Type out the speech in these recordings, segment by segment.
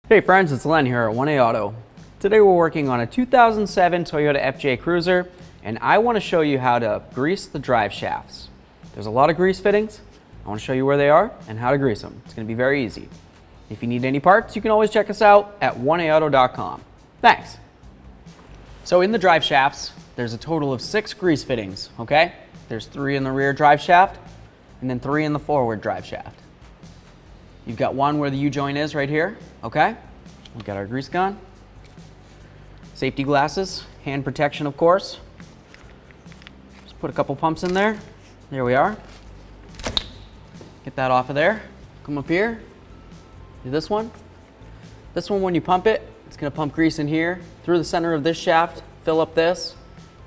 Hey friends, it's Len here at 1A Auto. Today we're working on a 2007 Toyota FJ Cruiser, and I want to show you how to grease the drive shafts. There's a lot of grease fittings. I want to show you where they are and how to grease them. It's going to be very easy. If you need any parts, you can always check us out at 1aauto.com. Thanks. So in the drive shafts, there's a total of 6 grease fittings, okay? There's 3 in the rear drive shaft, and then 3 in the forward drive shaft. You've got one where the U-joint is right here, okay? We've got our grease gun. Safety glasses, hand protection of course. Just put a couple pumps in there. There we are. Get that off of there. Come up here. Do this one. This one, when you pump it, it's gonna pump grease in here, through the center of this shaft, fill up this,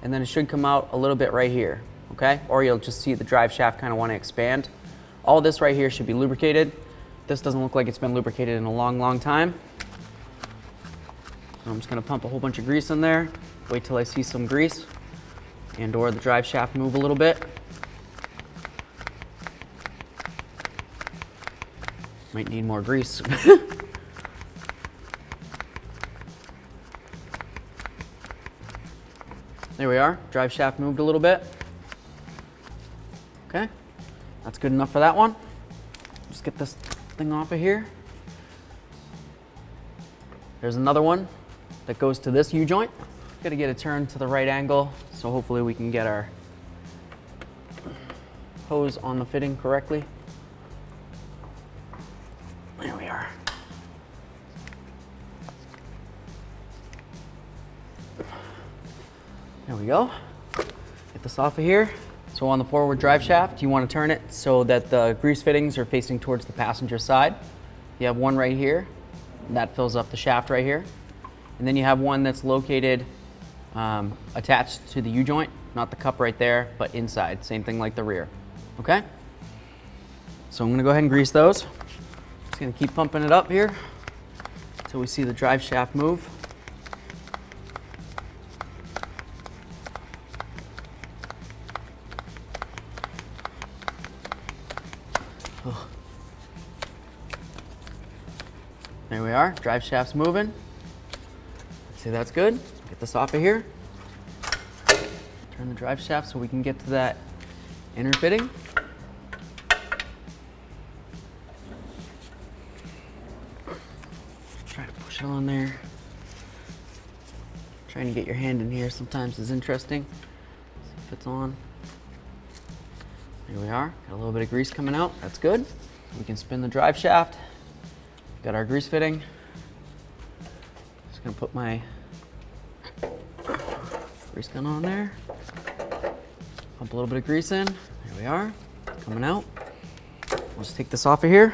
and then it should come out a little bit right here, okay? Or you'll just see the drive shaft kind of want to expand. All this right here should be lubricated. This doesn't look like it's been lubricated in a long time. So I'm just gonna pump a whole bunch of grease in there, wait till I see some grease and or the drive shaft move a little bit. Might need more grease. There we are, drive shaft moved a little bit. Okay, that's good enough for that one. Just get this thing off of here. There's another one that goes to this U-joint. Got to get it turned to the right angle, so hopefully we can get our hose on the fitting correctly. There we are. There we go. Get this off of here. So on the forward drive shaft, you want to turn it so that the grease fittings are facing towards the passenger side. You have one right here, and that fills up the shaft right here. And then you have one that's located attached to the U-joint, not the cup right there, but inside, same thing like the rear, okay? So I'm gonna go ahead and grease those. Just gonna keep pumping it up here until we see the drive shaft move. There we are, drive shaft's moving. Let's see, that's good. Get this off of here. Turn the drive shaft so we can get to that inner fitting. Try to push it on there. Trying to get your hand in here sometimes is interesting. See if it's on. There we are, got a little bit of grease coming out, that's good. We can spin the drive shaft. Got our grease fitting. Just gonna put my grease gun on there. Pump a little bit of grease in. There we are, coming out. We'll just take this off of here.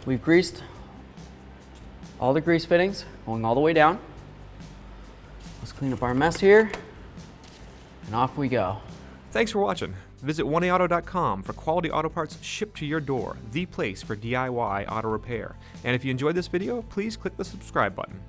We've greased all the grease fittings, going all the way down. Let's clean up our mess here, and off we go. Thanks for watching. Visit 1aauto.com for quality auto parts shipped to your door, the place for DIY auto repair. And if you enjoyed this video, please click the subscribe button.